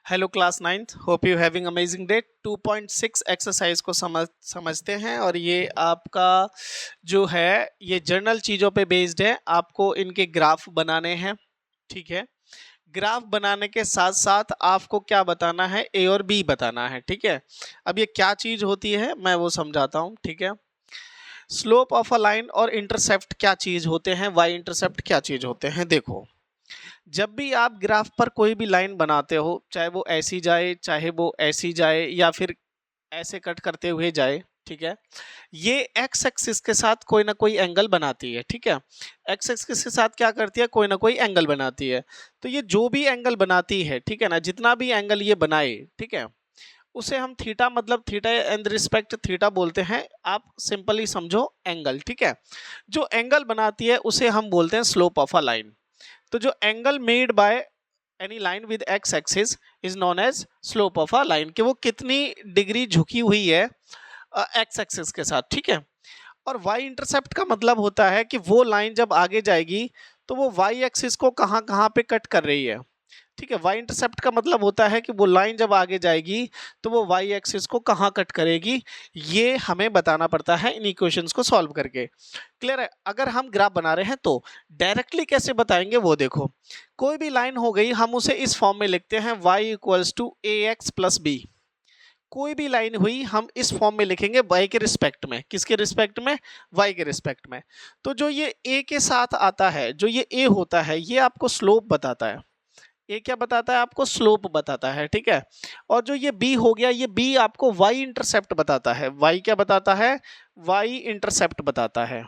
Hello class ninth, hope you having amazing day. 2.6 exercise को समझते हैं और ये आपका जो है ये जर्नल चीज़ों पे बेस्ड है। आपको इनके ग्राफ बनाने हैं, ठीक है। ग्राफ बनाने के साथ साथ आपको क्या बताना है, ए और बी बताना है, ठीक है। अब ये क्या चीज़ होती है मैं वो समझाता हूँ, ठीक है। स्लोप ऑफ अ लाइन और इंटरसेप्ट क्या चीज़ होते हैं, वाई इंटरसेप्ट क्या चीज़ होते हैं। देखो, जब भी आप ग्राफ पर कोई भी लाइन बनाते हो, चाहे वो ऐसी जाए चाहे वो ऐसी जाए या फिर ऐसे कट करते हुए जाए, ठीक है, ये एक्स एक्सिस के साथ कोई ना कोई एंगल बनाती है, ठीक है। एक्स एक्सिस के साथ क्या करती है, कोई ना कोई एंगल बनाती है। तो ये जो भी एंगल बनाती है, ठीक है ना, जितना भी एंगल ये बनाए, ठीक है, उसे हम थीटा, मतलब थीटा एंड रिस्पेक्ट थीटा बोलते हैं। आप सिंपली समझो एंगल, ठीक है। जो एंगल बनाती है उसे हम बोलते हैं स्लोप ऑफ अ लाइन। तो जो angle made by any line with x axis is known as slope of a line, कि वो कितनी डिग्री झुकी हुई है एक्स एक्सिस के साथ, ठीक है। और वाई इंटरसेप्ट का मतलब होता है कि वो लाइन जब आगे जाएगी तो वो वाई एक्सिस को कहाँ कहाँ पे कट कर रही है, ठीक है। वाई इंटरसेप्ट का मतलब होता है कि वो लाइन जब आगे जाएगी तो वो वाई एक्सिस को कहाँ कट करेगी, ये हमें बताना पड़ता है इन इक्वेशंस को सॉल्व करके। क्लियर है। अगर हम ग्राफ बना रहे हैं तो डायरेक्टली कैसे बताएंगे वो देखो। कोई भी लाइन हो गई, हम उसे इस फॉर्म में लिखते हैं y equals to a x plus b. कोई भी लाइन हुई हम इस फॉर्म में लिखेंगे y के रिस्पेक्ट में। किसके रिस्पेक्ट में? y के रिस्पेक्ट में। तो जो ये a के साथ आता है, जो ये a होता है, ये आपको स्लोप बताता है। ये क्या बताता है? आपको स्लोप बताता है, ठीक है। और जो ये b हो गया, ये b आपको y इंटरसेप्ट बताता है। y क्या बताता है? y इंटरसेप्ट बताता है।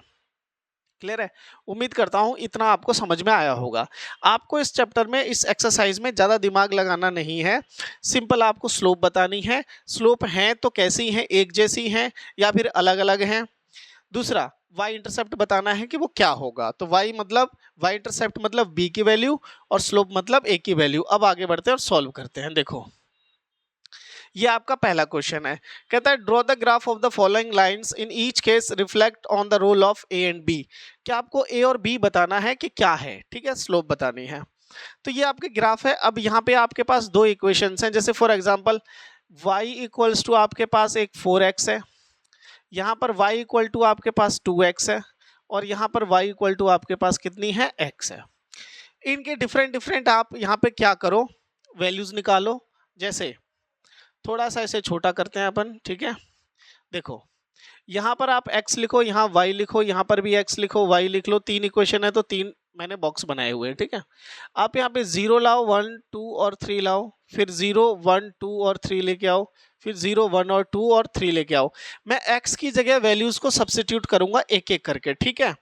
क्लियर है। उम्मीद करता हूं इतना आपको समझ में आया होगा। आपको इस चैप्टर में, इस एक्सरसाइज में ज्यादा दिमाग लगाना नहीं है। सिंपल आपको स्लोप बतानी है। स्लोप हैं तो कैसी हैं, एक जैसी हैं या फिर अलग अलग हैं। दूसरा, y इंटरसेप्ट बताना है कि वो क्या होगा। तो y मतलब, y इंटरसेप्ट मतलब b की वैल्यू और स्लोप मतलब a की वैल्यू। अब आगे बढ़ते हैं और सॉल्व करते हैं। देखो, ये आपका पहला क्वेश्चन है। कहता है draw the graph of the following lines in each case reflect on the role of a and b. क्या आपको ए और बी बताना है कि क्या है, ठीक है, स्लोप बतानी है। तो ये आपके ग्राफ है। अब यहाँ पे आपके पास दो इक्वेशंस हैं। जैसे for example y equals to आपके पास एक 4x है, यहाँ पर y इक्वल टू आपके पास 2x है, और यहाँ पर y इक्वल टू आपके पास कितनी है, x है। इनके डिफरेंट डिफरेंट आप यहाँ पे क्या करो, वैल्यूज निकालो। जैसे थोड़ा सा इसे छोटा करते हैं अपन, ठीक है। देखो, यहाँ पर आप x लिखो, यहाँ y लिखो, यहाँ पर भी x लिखो, y लिख लो। तीन इक्वेशन है तो तीन मैंने बॉक्स बनाए हुए हैं, ठीक है। आप यहाँ पे 0 लाओ, 1 2 और 3 लाओ, फिर 0 1 2 और 3 लेके आओ, फिर 0 1 और 2 और 3 लेके आओ। मैं x की जगह वैल्यूज को सब्स्टिट्यूट करूंगा एक एक करके, ठीक है।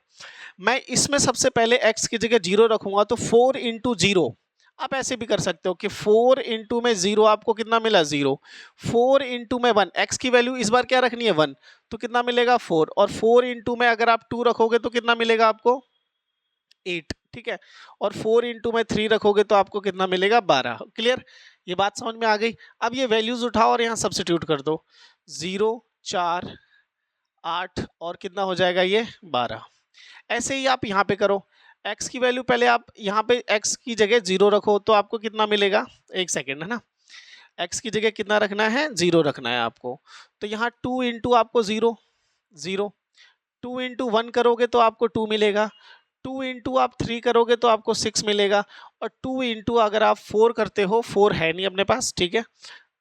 मैं इसमें सबसे पहले x की जगह 0 रखूंगा, तो 4 इंटू 0। आप ऐसे भी कर सकते हो कि 4 इंटू में 0 आपको कितना मिला, 0। 4 इंटू में 1, x की वैल्यू इस बार क्या रखनी है, 1, तो कितना मिलेगा, 4। और 4 इंटू में अगर आप 2 रखोगे तो कितना मिलेगा आपको, 8, ठीक है। और 4 इंटू में 3 रखोगे तो आपको कितना मिलेगा, 12। क्लियर, ये बात समझ में आ गई। अब ये वैल्यूज उठाओ और यहाँ सब्स्टिट्यूट कर दो। 0 4 8 और कितना हो जाएगा ये, 12। ऐसे ही आप यहाँ पे करो। x की वैल्यू पहले आप यहाँ पे x की जगह 0 रखो तो आपको कितना मिलेगा, एक सेकेंड है ना। x की जगह कितना रखना है, 0 रखना है आपको। तो यहाँ 2 इंटू आपको 0 0, 2 इंटू 1 करोगे तो आपको 2 मिलेगा, 2 इंटू आप 3 करोगे तो आपको 6 मिलेगा, और 2 इंटू अगर आप 4 करते हो, 4 है नहीं अपने पास, ठीक है,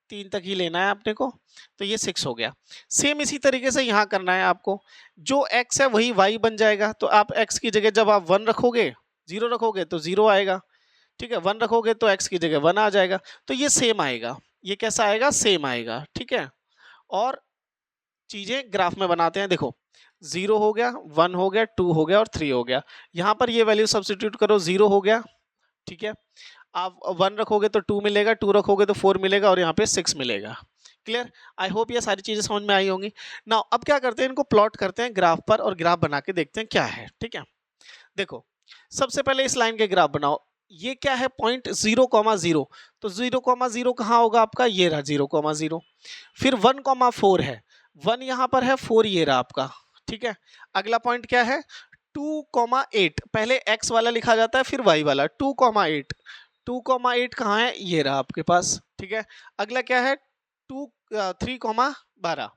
3 तक ही लेना है अपने को, तो ये 6 हो गया। सेम इसी तरीके से यहाँ करना है आपको। जो x है वही y बन जाएगा। तो आप x की जगह जब आप 1 रखोगे, 0 रखोगे तो 0 आएगा, ठीक है। 1 रखोगे तो x की जगह 1 आ जाएगा। तो ये सेम आएगा। ये कैसा आएगा, सेम आएगा, ठीक है। और चीजें ग्राफ में बनाते हैं। देखो, 0 हो गया, 1 हो गया, 2 हो गया और 3 हो गया। यहाँ पर ये वैल्यू सब्स्टिट्यूट करो, 0 हो गया, ठीक है। आप 1 रखोगे तो 2 मिलेगा, 2 रखोगे तो 4 मिलेगा, और यहाँ पे 6 मिलेगा। क्लियर। आई होप ये सारी चीजें समझ में आई होंगी। नाउ अब क्या करते हैं, इनको प्लॉट करते हैं ग्राफ पर और ग्राफ बना के देखते हैं क्या है, ठीक है। देखो, सबसे पहले इस लाइन के ग्राफ बनाओ। ये क्या है, पॉइंट 0,0। तो 0,0 कहाँ होगा आपका, ये रहा 0,0। फिर 1,4 है, 1 यहाँ पर है, 4 ये रहा आपका, ठीक है। अगला पॉइंट क्या है, 2,8। पहले x वाला लिखा जाता है फिर y वाला। 2,8, 2,8 कहाँ है, ये रहा आपके पास, ठीक है। अगला क्या है 3,12,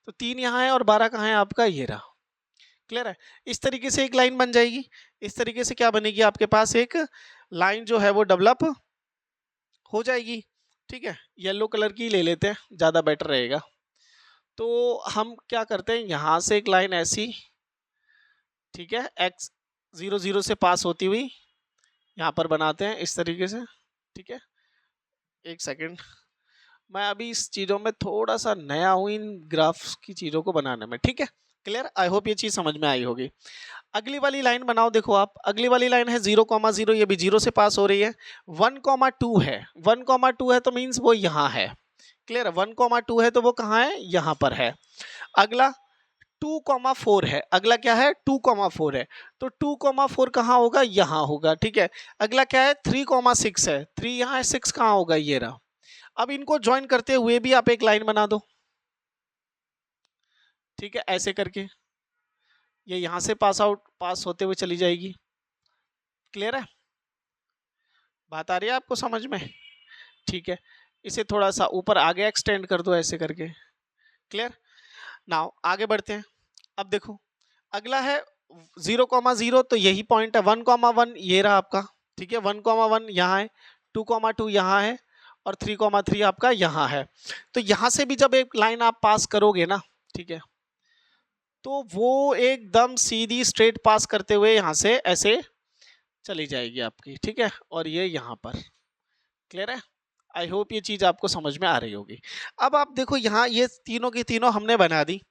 तो 3 यहाँ है और 12 कहाँ है आपका, ये रहा। क्लियर है। इस तरीके से एक लाइन बन जाएगी। इस तरीके से क्या बनेगी, आपके पास एक लाइन जो है वो डेवलप हो जाएगी। ठीक है, येलो कलर की ले लेते हैं, ज़्यादा बेटर रहेगा। तो हम क्या करते हैं, यहाँ से एक लाइन ऐसी, ठीक है, x 0 0 से पास होती हुई यहाँ पर बनाते हैं इस तरीके से। ठीक है, एक सेकंड, मैं अभी इस चीज़ों में थोड़ा सा नया हूँ इन ग्राफ्स की चीज़ों को बनाने में। ठीक है, क्लियर, आई होप ये चीज़ समझ में आई होगी। अगली वाली लाइन बनाओ, देखो आप, अगली वाली लाइन है 0,0, ये भी 0 से पास हो रही है। 1,2 है, 1,2 है तो मीन्स वो यहाँ है। क्लियर, 1,2 है तो वो कहाँ है, यहाँ पर है। अगला 2,4 है, अगला क्या है 2,4 है, तो 2,4 कहाँ होगा, यहाँ होगा। ठीक है, अगला क्या है 3,6 है, 3 यहाँ है, 6 कहाँ होगा, ये रहा। अब इनको ज्वाइन करते हुए भी आप एक लाइन बना दो। ठीक है, ऐसे करके ये यहां से पास होते हुए चली जाएगी। क्लियर है, बात आ रही है आपको समझ में? ठीक है, इसे थोड़ा सा ऊपर आगे एक्सटेंड कर दो ऐसे करके। क्लियर, नाउ आगे बढ़ते हैं। अब देखो अगला है 0,0, तो यही पॉइंट है। 1,1 ये रहा आपका। ठीक है, 1,1 यहाँ है, 2,2 यहाँ है और 3,3 आपका यहाँ है। तो यहाँ से भी जब एक लाइन आप पास करोगे ना, ठीक है, तो वो एकदम सीधी स्ट्रेट पास करते हुए यहाँ से ऐसे चली जाएगी आपकी। ठीक है, और ये यहाँ पर। क्लियर है, आई होप ये चीज़ आपको समझ में आ रही होगी। अब आप देखो यहाँ ये तीनों की तीनों हमने बना दी,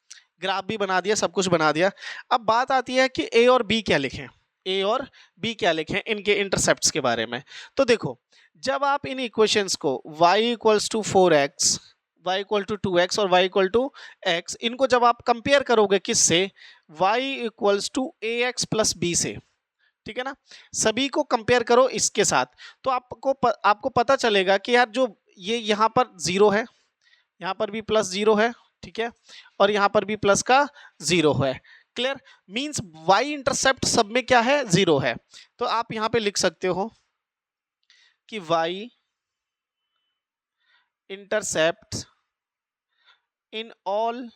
ग्राफ भी बना दिया, सब कुछ बना दिया। अब बात आती है कि ए और बी क्या लिखें, ए और बी क्या लिखें इनके इंटरसेप्ट्स के बारे में। तो देखो जब आप इन इक्वेशंस को y equals to 4x, y equal to 2x और y इक्वल टू x, इनको जब आप कंपेयर करोगे किससे, y equals to ax plus b से, ठीक है ना, सभी को कंपेयर करो इसके साथ, तो आपको पता चलेगा कि यार जो ये यहाँ पर 0 है, यहाँ पर भी प्लस 0 है, ठीक है, और यहाँ पर भी प्लस का 0 है। क्लियर, मींस y इंटरसेप्ट सब में क्या है, 0 है। तो आप यहाँ पे लिख सकते हो कि y intercept in all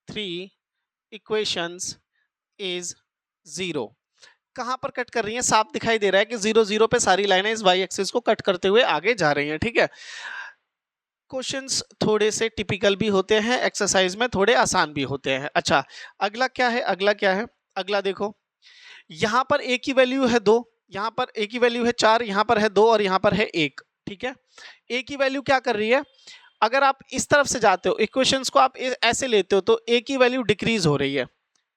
3 equations is 0। कहां पर कट कर रही है, साफ दिखाई दे रहा है कि 0 0 पे सारी लाइनें इस वाई एक्सिस को कट करते हुए आगे जा रही हैं। ठीक है, क्वेश्चंस थोड़े से टिपिकल भी होते हैं, एक्सरसाइज में थोड़े आसान भी होते हैं। अच्छा, अगला क्या है, अगला क्या है, अगला देखो यहां पर a की वैल्यू है 2, यहां पर a की वैल्यू है 4, यहां पर है 2 और यहां पर है 1। ठीक है, a की वैल्यू क्या कर रही है, अगर आप इस तरफ से जाते हो, इक्वेशंस को आप ऐसे लेते हो, तो a की वैल्यू डिक्रीज हो रही है,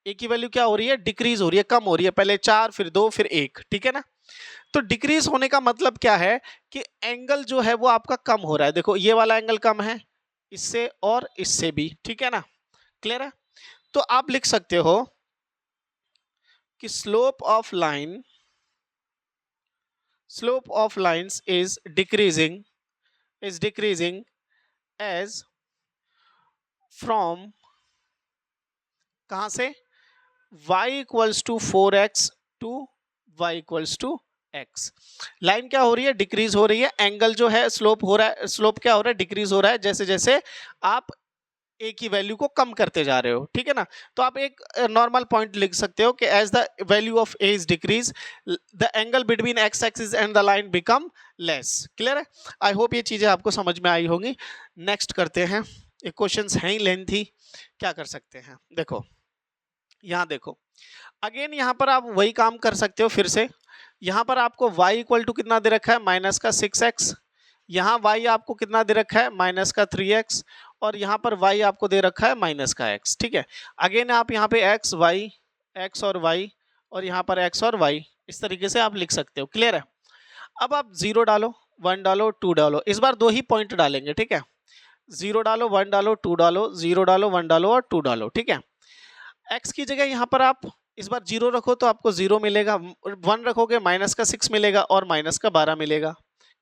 ए की वैल्यू क्या हो रही है, डिक्रीज हो रही है, कम हो रही है, पहले 4 फिर 2 फिर 1। ठीक है ना, तो डिक्रीज होने का मतलब क्या है कि एंगल जो है वो आपका कम हो रहा है। देखो ये वाला एंगल कम है इससे और इससे भी। ठीक है ना, क्लियर है। तो आप लिख सकते हो कि slope of lines is decreasing as from, कहां से, y equals to 4x to y equals to x। Line क्या हो रही है, डिक्रीज हो रही है, एंगल जो है स्लोप हो रहा है, स्लोप क्या हो रहा है, डिक्रीज हो रहा है, जैसे जैसे आप a की वैल्यू को कम करते जा रहे हो। ठीक है ना, तो आप एक नॉर्मल पॉइंट लिख सकते हो कि as the value of a is decrease the angle between x axis and the line become less. Clear है, आई होप ये चीजें आपको समझ में आई होंगी। नेक्स्ट करते हैं, ये क्वेश्चंस हैं ही लेंथी, क्या कर सकते हैं, देखो यहाँ देखो अगेन, यहाँ पर आप वही काम कर सकते हो फिर से। यहाँ पर आपको y इक्वल टू कितना दे रखा है, माइनस का 6x, यहाँ y आपको कितना दे रखा है, माइनस का 3x, और यहाँ पर y आपको दे रखा है माइनस का x। ठीक है, अगेन आप यहाँ पे x और y और यहाँ पर x और y, इस तरीके से आप लिख सकते हो। क्लियर है, अब आप 0 डालो, 1 डालो, 2 डालो, इस बार 2 ही पॉइंट डालेंगे। ठीक है, 0 डालो, 1 डालो, 2 डालो, 0 डालो, 1 डालो और 2 डालो। ठीक है, x की जगह यहाँ पर आप इस बार 0 रखो तो आपको 0 मिलेगा, 1 रखोगे माइनस का 6 मिलेगा और माइनस का 12 मिलेगा।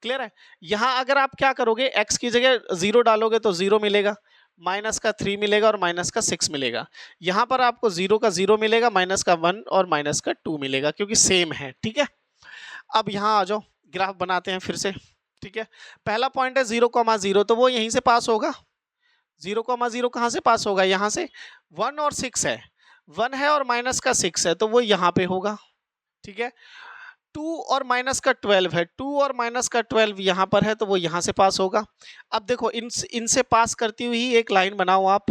क्लियर है, यहाँ अगर आप क्या करोगे, x की जगह 0 डालोगे तो 0 मिलेगा, माइनस का 3 मिलेगा और माइनस का 6 मिलेगा। यहाँ पर आपको 0 का 0 मिलेगा, माइनस का 1 और माइनस का 2 मिलेगा, क्योंकि सेम है। ठीक है, अब यहाँ आ जाओ, ग्राफ बनाते हैं फिर से। ठीक है, पहला पॉइंट है 0,0 तो वो यहीं से पास होगा। 0,0 कहाँ से पास होगा, यहाँ से। 1 और 6 है, 1 है और माइनस का 6 है, तो वो यहाँ पे होगा। ठीक है, 2 और माइनस का 12 है, 2 और माइनस का 12 यहाँ पर है, तो वो यहाँ से पास होगा। अब देखो इनसे पास करती हुई एक लाइन बनाओ आप,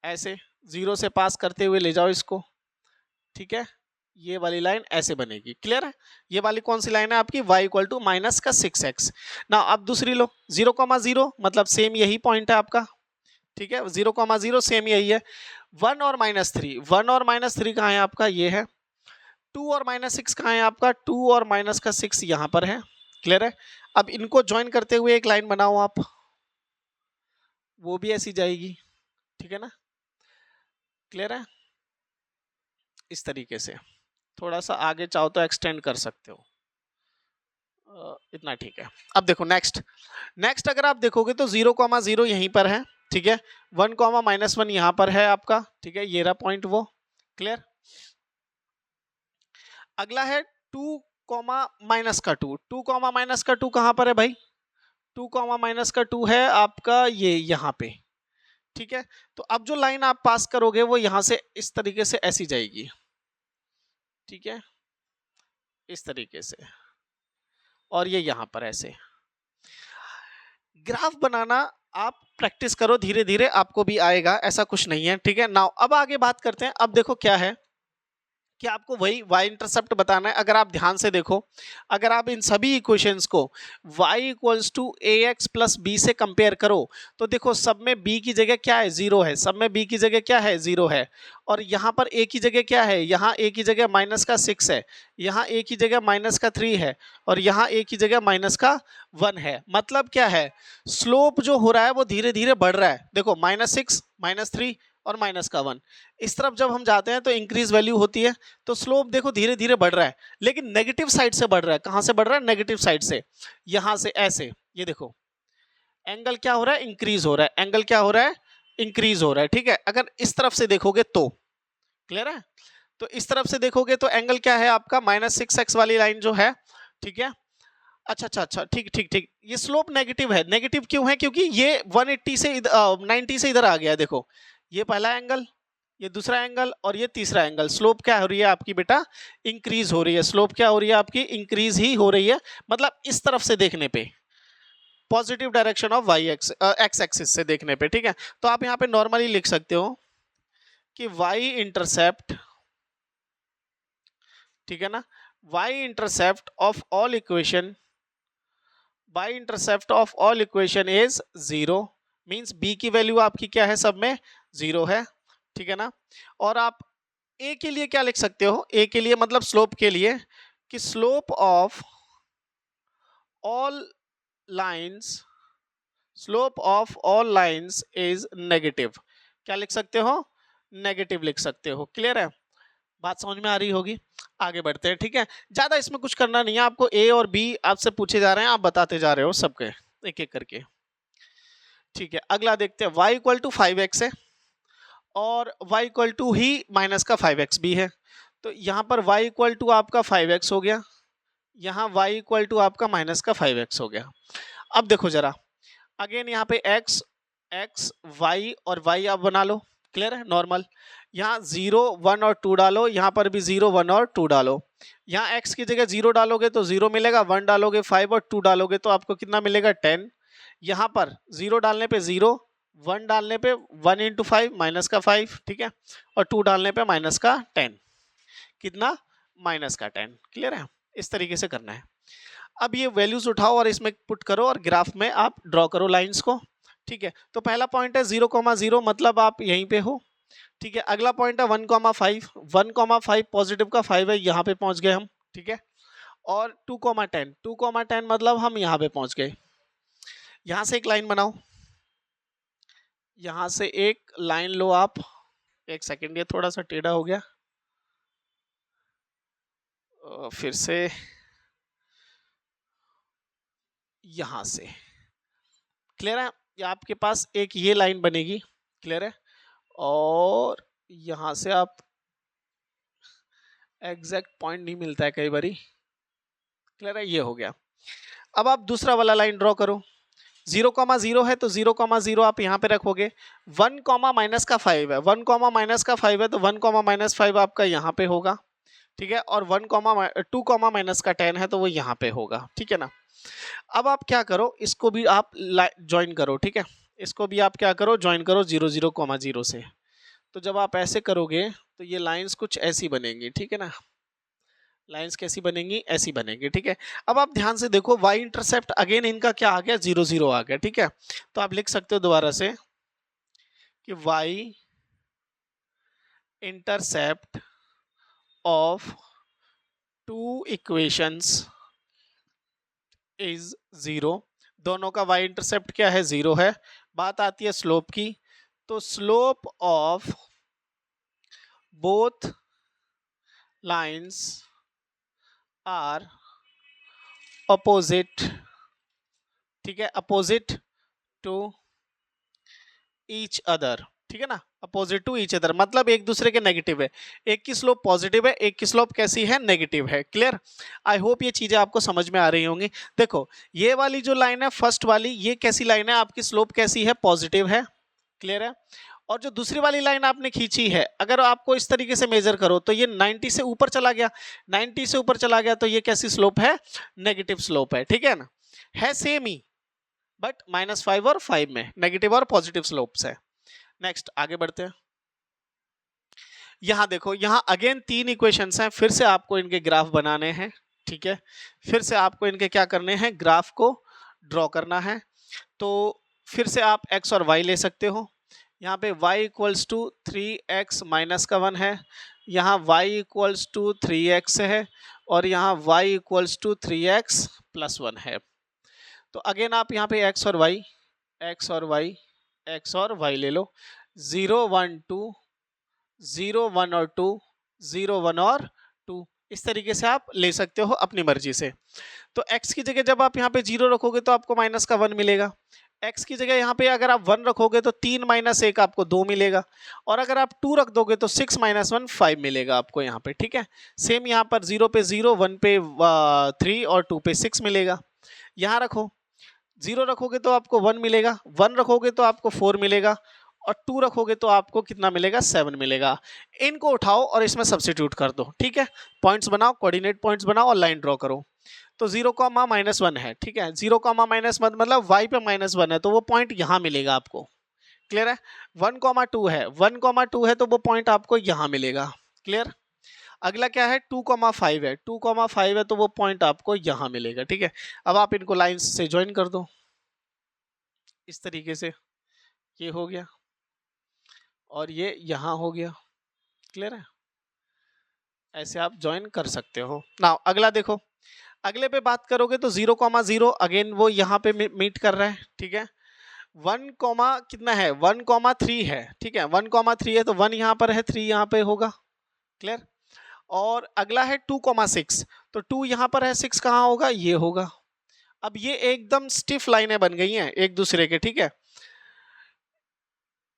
ऐसे 0 से पास करते हुए ले जाओ इसको। ठीक है, ये वाली लाइन ऐसे बनेगी। क्लियर है, ये वाली कौन सी लाइन है आपकी, y इक्वल टू माइनस का 6x। ना अब दूसरी लो, 0,0 मतलब सेम यही पॉइंट है आपका। ठीक है, 0,0 सेम यही है। 1 और -3, 1 और -3 कहाँ है आपका, ये है। 2 और -6 कहाँ है आपका, 2 और माइनस का 6 यहाँ पर है। क्लियर है, अब इनको ज्वाइन करते हुए एक लाइन बनाओ आप, वो भी ऐसी जाएगी। ठीक है ना, क्लियर है, इस तरीके से। थोड़ा सा आगे चाहो तो एक्सटेंड कर सकते हो, इतना ठीक है। अब देखो नेक्स्ट अगर आप देखोगे तो 0,0 यहीं पर है। ठीक है, 1, -1 यहाँ पर है आपका। ठीक है, ये रहा पॉइंट वो। क्लियर, अगला है 2, माइनस का 2, 2, माइनस का 2 कहाँ पर है भाई, 2, माइनस का 2 है आपका ये यहाँ पे। ठीक है, तो अब जो लाइन आप पास करोगे वो यहाँ से इस तरीके से ऐसी जाएगी। ठीक है, इस तरीके से, और ये यहाँ पर ऐसे। ग्राफ बनाना आप प्रैक्टिस करो, धीरे धीरे आपको भी आएगा, ऐसा कुछ नहीं है। ठीक है, नाउ अब आगे बात करते हैं। अब देखो क्या है कि आपको वही y इंटरसेप्ट बताना है। अगर आप ध्यान से देखो, अगर आप इन सभी इक्वेशंस को y equals to ax plus b से कंपेयर करो तो देखो सब में b की जगह क्या है, 0 है। सब में b की जगह क्या है, 0 है। और यहाँ पर a की जगह क्या है, यहाँ a की जगह माइनस का 6 है, यहाँ a की जगह माइनस का 3 है, और यहाँ a की जगह माइनस का 1 है। मतलब क्या है, स्लोप जो हो रहा है वो धीरे धीरे बढ़ रहा है। देखो -6, -3 और माइनस का 1, इस तरफ जब हम जाते हैं तो इंक्रीज वैल्यू होती है। तो स्लोप देखो धीरे धीरे बढ़ रहा है, लेकिन नेगेटिव साइड से बढ़ रहा है। कहां से बढ़ रहा है, नेगेटिव साइड से। यहां से ऐसे, ये देखो एंगल क्या हो रहा है, इंक्रीज हो रहा है। एंगल क्या हो रहा है, इंक्रीज हो रहा है। ठीक है, अगर इस तरफ से देखोगे तो, क्लियर है, तो इस तरफ से देखोगे तो एंगल क्या है आपका, -6x वाली लाइन जो है। ठीक है, अच्छा, ठीक ठीक ठीक, ये स्लोप नेगेटिव है। नेगेटिव क्यों है, क्योंकि ये 180 से 90 से इधर आ गया है। देखो ये पहला एंगल, ये दूसरा एंगल और ये तीसरा एंगल। स्लोप क्या हो रही है आपकी बेटा, इंक्रीज हो रही है। स्लोप क्या हो रही है आपकी, इंक्रीज ही हो रही है। मतलब इस तरफ से देखने पे, positive direction of x axis से देखने पे। ठीक है, तो आप यहाँ पे नॉर्मली लिख सकते हो कि वाई इंटरसेप्ट, ठीक है ना, y intercept of all equation, y intercept of all equation is 0, means b की वैल्यू आपकी क्या है, सब में 0 है। ठीक है ना, और आप a के लिए क्या लिख सकते हो, a के लिए मतलब स्लोप के लिए, कि slope of all lines, slope of all lines is negative. क्या लिख सकते हो, नेगेटिव लिख सकते हो। क्लियर है, बात समझ में आ रही होगी। आगे बढ़ते हैं। ठीक है, ज्यादा इसमें कुछ करना नहीं है आपको। ए और बी आपसे पूछे जा रहे हैं, आप बताते जा रहे हो सबके एक एक करके। ठीक है, अगला देखते हैं। y इक्वल टू 5x है और y इक्वल टू ही माइनस का 5x भी है। तो यहाँ पर y इक्वल टू आपका 5x हो गया, यहाँ y इक्वल टू आपका माइनस का 5x हो गया। अब देखो जरा, अगेन यहाँ पे x, y और y आप बना लो। क्लियर है, नॉर्मल। यहाँ 0, 1 और 2 डालो, यहाँ पर भी 0, 1 और 2 डालो। यहाँ x की जगह 0 डालोगे तो 0 मिलेगा, 1 डालोगे 5 और 2 डालोगे तो आपको कितना मिलेगा, 10। यहाँ पर 0 डालने पे 0, 1 डालने पे 1 इंटू 5 माइनस का 5, ठीक है, और 2 डालने पे माइनस का 10, कितना, माइनस का 10। क्लियर है, इस तरीके से करना है। अब ये वैल्यूज उठाओ और इसमें पुट करो और ग्राफ में आप ड्रॉ करो लाइंस को। ठीक है, तो पहला पॉइंट है 0,0, मतलब आप यहीं पे हो। ठीक है, अगला पॉइंट है 1,5, 1,5 पॉजिटिव का 5 है, यहाँ पे पहुंच गए हम। ठीक है, और 2,10, 2,10 मतलब हम यहाँ पे पहुंच गए। यहाँ से एक लाइन बनाओ, यहाँ से एक लाइन लो आप। एक सेकेंड, ये थोड़ा सा टेढ़ा हो गया, फिर से यहाँ से। क्लियर है, या आपके पास एक ये लाइन बनेगी। क्लियर है, और यहाँ से आप, एग्जैक्ट पॉइंट नहीं मिलता है कई बारी। क्लियर है, ये हो गया। अब आप दूसरा वाला लाइन ड्रॉ करो, 0,0 है तो 0,0 आप यहाँ पे रखोगे, 1 कॉमा माइनस का 5 है, 1 कॉमा माइनस का 5 है तो 1 कॉमा माइनस 5 आपका यहाँ पे होगा, ठीक है, और 2 कॉमा माइनस का 10 है तो वो यहाँ पे होगा, ठीक है ना। अब आप क्या करो, इसको भी आप ज्वाइन करो, ठीक है, इसको भी आप क्या करो, ज्वाइन करो 0 0,0 से। तो जब आप ऐसे करोगे तो ये लाइंस कुछ ऐसी बनेंगी, ठीक है ना, लाइंस कैसी बनेंगी, ऐसी बनेंगी, ठीक है। अब आप ध्यान से देखो, y इंटरसेप्ट अगेन इनका क्या आ गया, 0 0 आ गया, ठीक है। तो आप लिख सकते हो दोबारा से कि y intercept of two equations is 0। दोनों का y इंटरसेप्ट क्या है, 0 है। बात आती है स्लोप की, तो slope of both lines are opposite, ठीक है, अपोजिट टू ईच अदर, ठीक है ना, अपोजिट टू ईच अदर मतलब एक दूसरे के नेगेटिव है, एक की स्लोप पॉजिटिव है, एक की स्लोप कैसी है, नेगेटिव है। क्लियर, आई होप ये चीजें आपको समझ में आ रही होंगी। देखो ये वाली जो लाइन है फर्स्ट वाली, ये कैसी लाइन है, आपकी स्लोप कैसी है, पॉजिटिव है, क्लियर है। और जो दूसरी वाली लाइन आपने खींची है, अगर आपको इस तरीके से मेजर करो तो ये 90 से ऊपर चला गया, 90 से ऊपर चला गया तो ये कैसी स्लोप है, नेगेटिव स्लोप है, ठीक है ना, है सेम ही बट -5 और 5 में नेगेटिव और पॉजिटिव स्लोप्स है। नेक्स्ट आगे बढ़ते हैं। यहां देखो, यहां अगेन 3 इक्वेशंस हैं, फिर से आपको इनके ग्राफ बनाने हैं, ठीक है, फिर से आपको इनके क्या करने हैं, ग्राफ को ड्रॉ करना है। तो फिर से आप x और y ले सकते हो। यहाँ पे y equals to 3x minus का 1 है, यहाँ y इक्वल्स टू 3x है, और यहाँ y equals to 3x plus 1 है। तो अगेन आप यहाँ पे x और y, x और y, x और y ले लो, 0 1 2, 0 1 और 2, 0 1 और 2, इस तरीके से आप ले सकते हो अपनी मर्जी से। तो x की जगह जब आप यहाँ पे 0 रखोगे तो आपको माइनस का 1 मिलेगा, x की जगह यहाँ पे अगर आप 1 रखोगे तो 3 माइनस 1 आपको 2 मिलेगा, और अगर आप 2 रख दोगे तो 6 माइनस 1 5 मिलेगा आपको यहाँ पे, ठीक है। सेम यहाँ पर 0 पे 0, 1 पे 3 और 2 पे 6 मिलेगा। यहाँ रखो, 0 रखोगे तो आपको 1 मिलेगा, 1 रखोगे तो आपको 4 मिलेगा, और 2 रखोगे तो आपको कितना मिलेगा, 7 मिलेगा। इनको उठाओ और इसमें सब्स्टिट्यूट कर दो, ठीक है, पॉइंट्स बनाओ, कोऑर्डिनेट पॉइंट्स बनाओ और लाइन ड्रॉ करो। तो 0,-1 है, ठीक है, 0,-1 मतलब y पे -1 है तो वो पॉइंट यहाँ मिलेगा आपको, क्लियर है। 1,2 है, 1,2 है तो वो पॉइंट आपको यहाँ मिलेगा, क्लियर। अगला क्या है, 2,5 है, 2,5 है तो वो पॉइंट आपको यहाँ मिलेगा, ठीक है। अब आप इनको लाइंस से ज्वाइन कर दो इस तरीके से, ये हो गया और ये यहाँ हो गया, क्लियर है, ऐसे आप ज्वाइन कर सकते हो। नाउ अगला देखो, अगले पे बात करोगे तो 0,0 अगेन वो यहाँ पे मीट कर रहा है, ठीक है। 1, कितना है, 1,3 है, ठीक है, 1,3 है तो 1 यहाँ पर है, 3 यहाँ पे होगा, क्लियर। और अगला है 2,6, तो 2 यहाँ पर है, 6 कहाँ होगा, ये होगा। अब ये एकदम स्टिफ लाइनें बन गई हैं एक दूसरे के, ठीक है,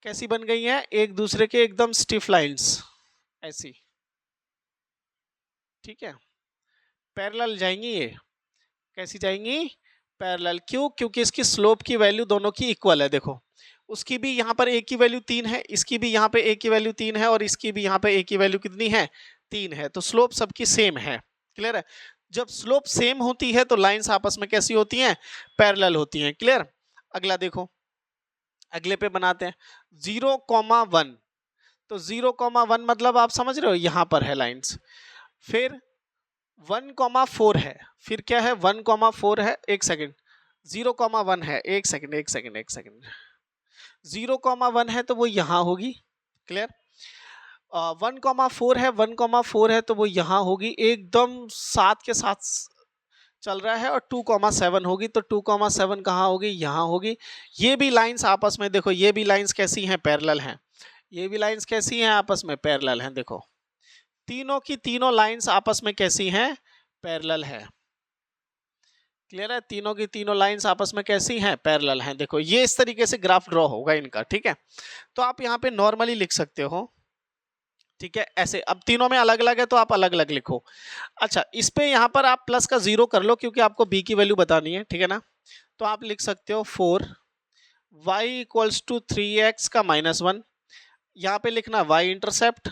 कैसी बन गई हैं, एक दूसरे के एकदम स्टिफ लाइंस ऐसी, ठीक है, पैरेलल जाएंगी, ये कैसी जाएंगी, पैरेलल। क्यों, क्योंकि इसकी स्लोप की वैल्यू दोनों की इक्वल है। देखो उसकी भी यहाँ पर a की वैल्यू 3 है, इसकी भी यहाँ पे a की वैल्यू 3 है, और इसकी भी यहाँ पे a की वैल्यू कितनी है, 3 है, तो स्लोप सबकी सेम है, क्लियर है। जब स्लोप सेम होती है तो लाइंस आपस में कैसी होती हैं, पैरेलल होती हैं, क्लियर। अगला देखो, अगले पे बनाते हैं 0,1, तो 0,1 मतलब आप समझ रहे हो, यहाँ पर है लाइंस। फिर 1,4 है, फिर क्या है, 1,4 है, एक सेकेंड, 0,1 है, एक सेकेंड 0,1 है तो वो यहाँ होगी, क्लियर। 1,4 है, 1,4 है तो वो यहाँ होगी, एकदम साथ के साथ चल रहा है, और 2,7 होगी, तो 2,7 कहाँ होगी, यहाँ होगी। ये भी लाइंस आपस में देखो, ये भी लाइंस कैसी हैं, पैरेलल हैं, ये भी लाइंस कैसी हैं, आपस में पैरेलल हैं। देखो तीनों की तीनों लाइंस आपस में कैसी हैं, पैरेलल है, क्लियर है, तीनों की तीनों लाइंस आपस में कैसी हैं, पैरेलल हैं। देखो ये इस तरीके से ग्राफ ड्रॉ होगा इनका, ठीक है। तो आप यहाँ पे नॉर्मली लिख सकते हो ठीक है, ऐसे। अब तीनों में अलग अलग है तो आप अलग अलग लिखो। अच्छा, इस पे यहाँ पर आप प्लस का 0 कर लो क्योंकि आपको b की वैल्यू बतानी है, ठीक है ना। तो आप लिख सकते हो 4 y इक्वल्स टू 3x का -1। यहाँ पे लिखना y इंटरसेप्ट,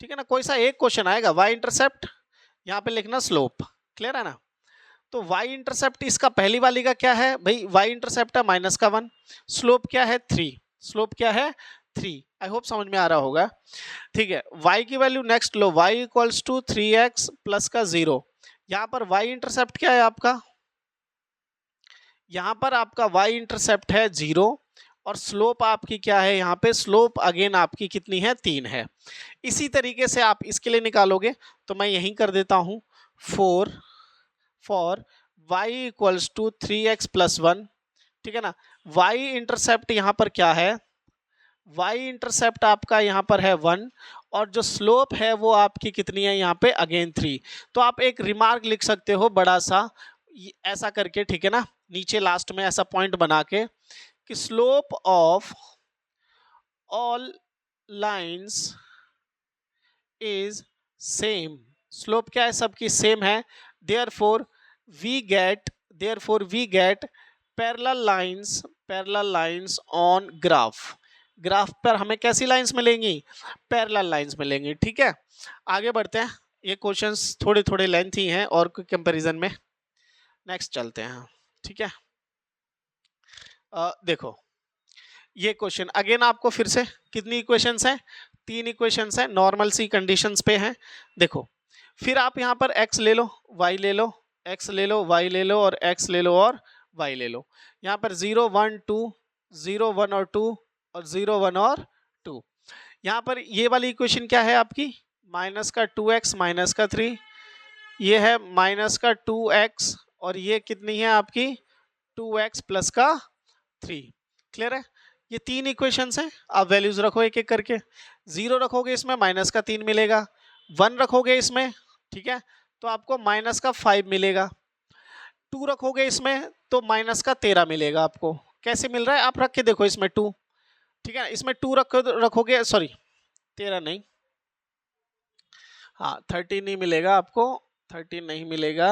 ठीक है ना। कोई सा एक क्वेश्चन आएगा y इंटरसेप्ट, यहाँ पे लिखना स्लोप। क्लियर है ना। तो y इंटरसेप्ट इसका पहली वाली का क्या है भाई, y इंटरसेप्ट है -1, स्लोप क्या है 3, स्लोप क्या है 3। आई होप समझ में आ रहा होगा, ठीक है। y की वैल्यू नेक्स्ट लो, y equals to 3x plus का 0। यहाँ पर y इंटरसेप्ट क्या है आपका, यहाँ पर आपका y इंटरसेप्ट है 0 और स्लोप आपकी क्या है, यहाँ पे स्लोप अगेन आपकी कितनी है, 3 है। इसी तरीके से आप इसके लिए निकालोगे तो मैं यहीं कर देता हूं 4 for y equals to 3x plus 1, ठीक है ना। y इंटरसेप्ट यहाँ पर क्या है, y इंटरसेप्ट आपका यहाँ पर है 1 और जो स्लोप है वो आपकी कितनी है यहाँ पे, अगेन 3। तो आप एक रिमार्क लिख सकते हो बड़ा सा ऐसा करके, ठीक है ना, नीचे लास्ट में ऐसा पॉइंट बना के कि slope of all lines is same. Slope क्या है, सबकी सेम है। Therefore we get parallel lines on graph. Graph पर हमें कैसी लाइंस मिलेंगी, पैरेलल लाइंस मिलेंगी, ठीक है। आगे बढ़ते हैं, ये क्वेश्चंस थोड़े थोड़े लेंथी हैं और कंपैरिजन में। नेक्स्ट चलते हैं, ठीक है। देखो ये क्वेश्चन अगेन आपको फिर से कितनी इक्वेशंस हैं, 3 इक्वेशंस हैं, नॉर्मल सी कंडीशंस पे हैं। देखो फिर आप यहाँ पर x ले लो, y ले लो, x ले लो, y ले लो और x ले लो और y ले लो। यहाँ पर 0 1 2, 0 1 और 2 और 0 1 और 2। यहाँ पर ये वाली इक्वेशन क्या है आपकी, माइनस का 2x माइनस का 3, ये है माइनस का 2x और ये कितनी है आपकी 2x प्लस का 3। क्लियर है, ये 3 इक्वेशंस हैं। आप वैल्यूज रखो एक एक करके। 0 रखोगे इसमें माइनस का 3 मिलेगा, 1 रखोगे इसमें, ठीक है, तो आपको माइनस का 5 मिलेगा। 2 रखोगे इसमें तो माइनस का 13 मिलेगा आपको। कैसे मिल रहा है आप रख के देखो इसमें 2, ठीक है, इसमें 2 रखोगे, सॉरी 13 नहीं, हाँ 13 नहीं मिलेगा आपको, 13 नहीं मिलेगा।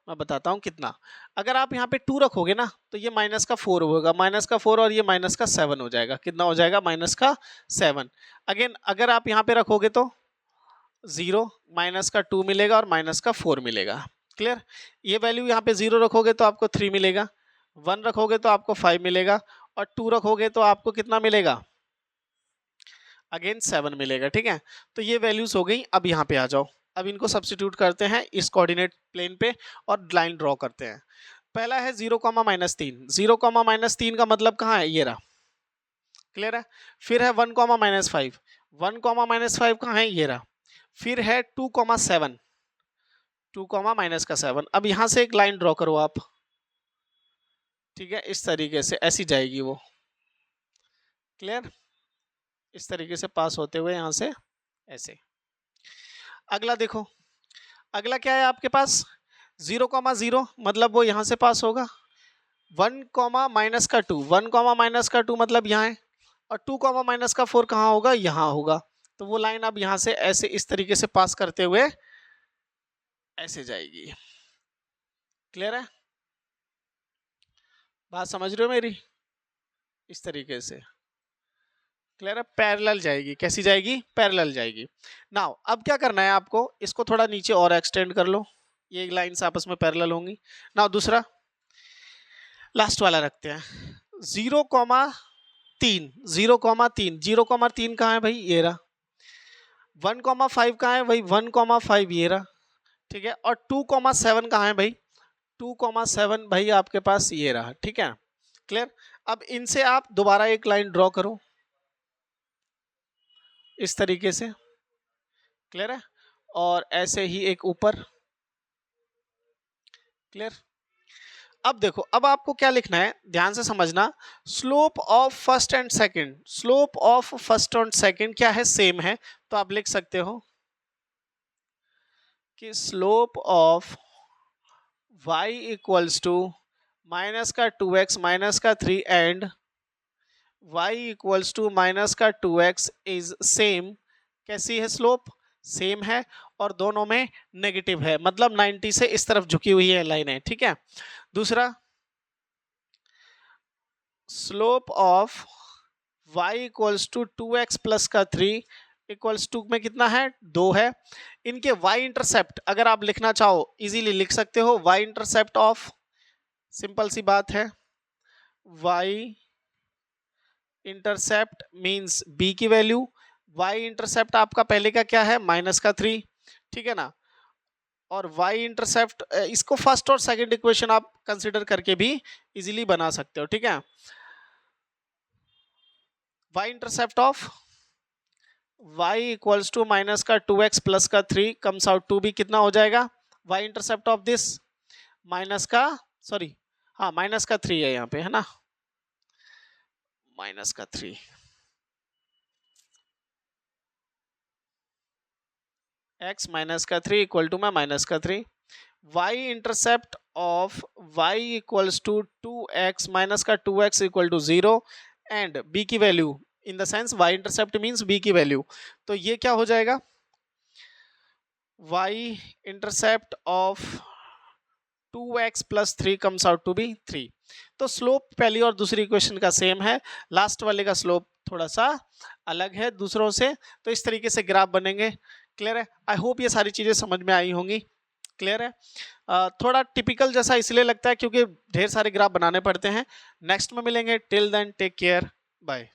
मैं बताता हूँ कितना, अगर आप यहाँ पे 2 रखोगे ना तो ये माइनस का 4 होगा, माइनस का 4 और ये माइनस का 7 हो जाएगा। कितना हो जाएगा, माइनस का 7। अगेन अगर आप यहाँ पे रखोगे तो 0 माइनस का 2 मिलेगा और माइनस का 4 मिलेगा। क्लियर, ये वैल्यू यहाँ पे 0 रखोगे तो आपको 3 मिलेगा, 1 रखोगे तो आपको 5 मिलेगा और 2 रखोगे तो आपको कितना मिलेगा, अगेन 7 मिलेगा। ठीक है, तो ये वैल्यूज हो गई। अब यहाँ पे आ जाओ, अब इनको सब्स्टिट्यूट करते हैं इस कोऑर्डिनेट प्लेन पे और लाइन ड्रॉ करते हैं। पहला है 0, -3। 0, -3 का मतलब कहाँ है, ये रहा। क्लियर है, फिर है 1, -5। 1, -5 कहाँ है, ये रहा। फिर है 2, 7। 2, माइनस का 7। अब यहां से एक लाइन ड्रॉ करो आप, ठीक है, इस तरीके से ऐसी जाएगी वो। क्लियर, इस तरीके से पास होते हुए यहां से ऐसे। अगला देखो, अगला क्या है आपके पास, 0, 0 मतलब वो यहां से पास होगा। 1, -2। 1, -2 मतलब यहाँ है और 2, -4 कहाँ होगा, यहाँ होगा। तो वो लाइन अब यहां से ऐसे इस तरीके से पास करते हुए ऐसे जाएगी। क्लियर है, बात समझ रहे हो मेरी, इस तरीके से। क्लियर है, पैरेलल जाएगी। कैसी जाएगी, पैरेलल जाएगी। नाउ अब क्या करना है आपको, इसको थोड़ा नीचे और एक्सटेंड कर लो, ये लाइंस आपस में पैरेलल होंगी। नाउ दूसरा लास्ट वाला रखते हैं, 0, 3। 0, 3। 0, 3 कहाँ है भाई, ये रहा। 1, 5 कहाँ है भाई, 1, 5 ये रहा। ठीक है, और 2, 7 कहाँ है भाई, 2, 7 भाई आपके पास ये रहा। ठीक है, क्लियर। अब इनसे आप दोबारा एक लाइन ड्रॉ करो इस तरीके से। क्लियर है, और ऐसे ही एक ऊपर। क्लियर, अब देखो, अब आपको क्या लिखना है, ध्यान से समझना। Slope of first and second, slope of first and second क्या है, सेम है। तो आप लिख सकते हो कि slope of y equals to minus का 2x माइनस का 3 and y equals to minus का 2x इज सेम, कैसी है स्लोप, सेम है, और दोनों में नेगेटिव है, मतलब 90 से इस तरफ झुकी हुई है लाइनें, ठीक है। दूसरा, slope of y equals to 2x plus का 3 इक्वल्स टू में कितना है, 2 है। इनके y इंटरसेप्ट अगर आप लिखना चाहो इजीली लिख सकते हो, y इंटरसेप्ट ऑफ, सिंपल सी बात है, y इंटरसेप्ट मींस b की वैल्यू, y इंटरसेप्ट आपका पहले का क्या है, माइनस का 3, ठीक है ना। और y इंटरसेप्ट, इसको फर्स्ट और सेकंड इक्वेशन आप कंसीडर करके भी इजीली बना सकते हो, ठीक है। y intercept of y equals to minus का 2x प्लस का 3 कम्स आउट टू भी कितना हो जाएगा, y intercept of this minus का, सॉरी हाँ माइनस का 3 है यहाँ पे, है ना, माइनस का 3, x माइनस का 3 इक्वल टू में माइनस का 3, y intercept of y equals to 2x minus का 2x equal to 0 and b की वैल्यू in the sense y intercept means b की वैल्यू, तो ये क्या हो जाएगा, y intercept of 2x plus 3 comes out to be 3। तो स्लोप पहली और दूसरी इक्वेशन का सेम है, लास्ट वाले का स्लोप थोड़ा सा अलग है दूसरों से, तो इस तरीके से ग्राफ बनेंगे। क्लियर है, आई होप ये सारी चीजें समझ में आई होंगी। क्लियर है, थोड़ा टिपिकल जैसा इसलिए लगता है क्योंकि ढेर सारे ग्राफ बनाने पड़ते हैं। नेक्स्ट में मिलेंगे, till then take care, bye.